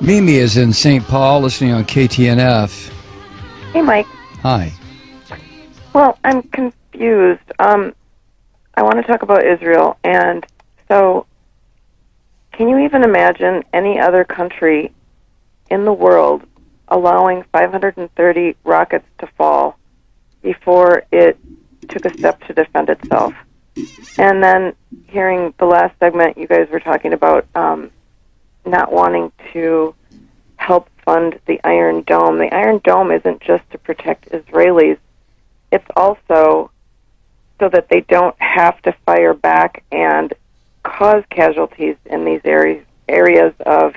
Mimi is in St. Paul, listening on KTNF. Hey, Mike. Hi. Well, I'm confused. I want to talk about Israel, and so can you even imagine any other country in the world allowing 530 rockets to fall before it took a step to defend itself? And then hearing the last segment, you guys were talking about not wanting to help fund the Iron Dome. The Iron Dome isn't just to protect Israelis. It's also so that they don't have to fire back and cause casualties in these areas of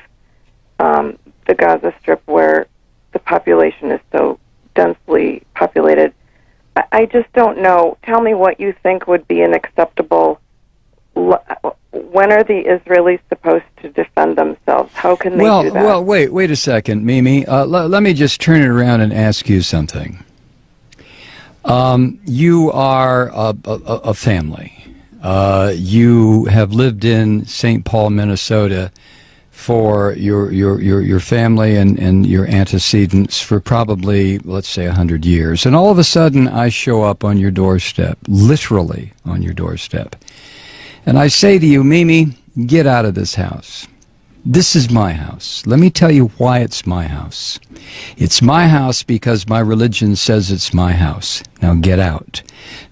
the Gaza Strip where the population is so densely populated. I just don't know. Tell me what you think would be an acceptable... When are the Israelis supposed to defend themselves? How can they do that? Well, wait a second, Mimi. Let me just turn it around and ask you something. You are a family. You have lived in St. Paul, Minnesota for your family and your antecedents for probably, let's say, 100 years. And all of a sudden, I show up on your doorstep, literally on your doorstep. And I say to you, Mimi, get out of this house. This is my house. Let me tell you why it's my house. It's my house because my religion says it's my house. Now get out.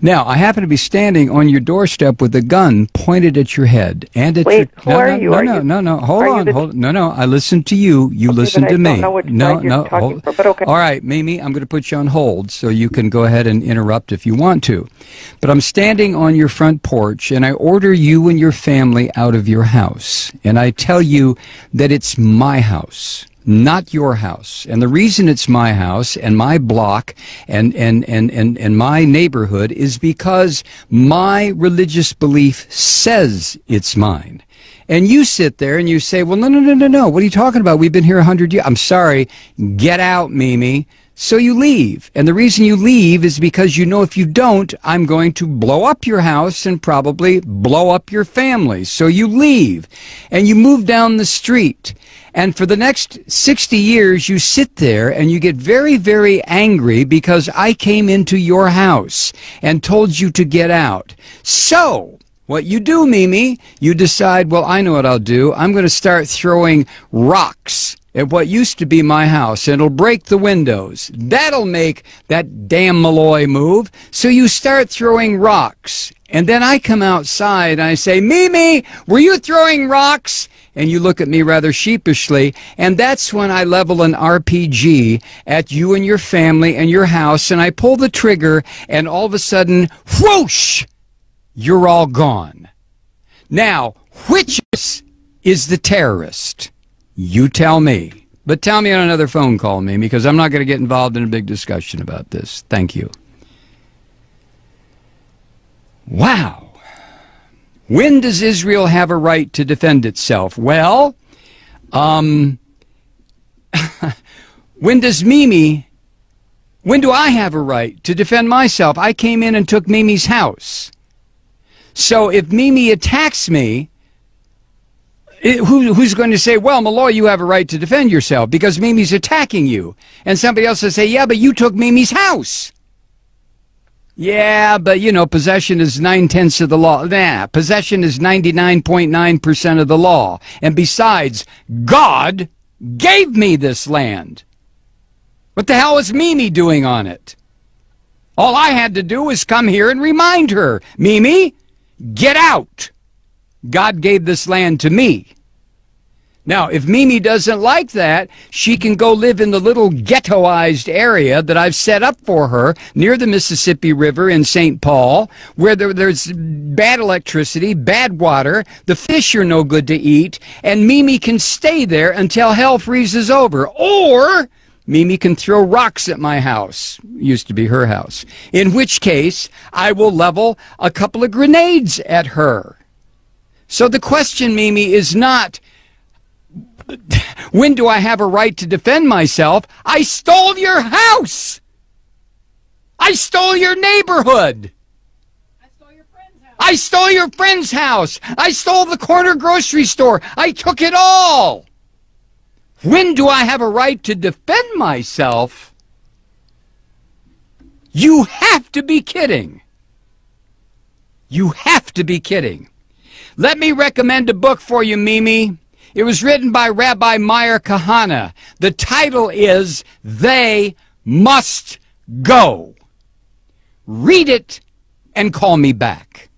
Now, I happen to be standing on your doorstep with a gun pointed at your head and at Wait, your... who are you? No, hold on. No, I listen to you. You listen to me. I don't know which side you're talking for, but okay. All right, Mimi, I'm going to put you on hold so you can go ahead and interrupt if you want to. But I'm standing on your front porch, and I order you and your family out of your house. And I tell you that it's my house, not your house. And the reason it's my house and my block and my neighborhood is because my religious belief says it's mine. And you sit there and you say, well, no. What are you talking about? We've been here 100 years. I'm sorry. Get out, Mimi. So you leave. And the reason you leave is because you know if you don't, I'm going to blow up your house and probably blow up your family. So you leave. And you move down the street. And for the next 60 years, you sit there and you get very, very angry because I came into your house and told you to get out. So what you do, Mimi, you decide, well, I know what I'll do. I'm going to start throwing rocks at what used to be my house, and it'll break the windows. That'll make that damn Malloy move. So you start throwing rocks. And then I come outside and I say, Mimi, were you throwing rocks? And you look at me rather sheepishly, and that's when I level an RPG at you and your family and your house, and I pull the trigger, and all of a sudden, whoosh, you're all gone. Now, which is the terrorist? You tell me. But tell me on another phone call, Mimi, because I'm not going to get involved in a big discussion about this. Thank you. Wow. When does Israel have a right to defend itself? Well, when do I have a right to defend myself? I came in and took Mimi's house. So if Mimi attacks me, who's going to say, well, Malloy, you have a right to defend yourself because Mimi's attacking you? And somebody else will say, yeah, but you took Mimi's house. Yeah, but, you know, possession is 9/10 of the law. Nah, possession is 99.9% of the law. And besides, God gave me this land. What the hell is Mimi doing on it? All I had to do was come here and remind her, Mimi, get out. God gave this land to me. Now, if Mimi doesn't like that, she can go live in the little ghettoized area that I've set up for her near the Mississippi River in St. Paul, where there's bad electricity, bad water, the fish are no good to eat, and Mimi can stay there until hell freezes over. Or Mimi can throw rocks at my house. Used to be her house. In which case, I will level a couple of grenades at her. So the question, Mimi, is not, when do I have a right to defend myself? I stole your house. I stole your neighborhood. I stole your friend's house. I stole your friend's house. I stole the corner grocery store. I took it all. When do I have a right to defend myself? You have to be kidding. You have to be kidding. Let me recommend a book for you, Mimi. It was written by Rabbi Meir Kahana. The title is They Must Go. Read it and call me back.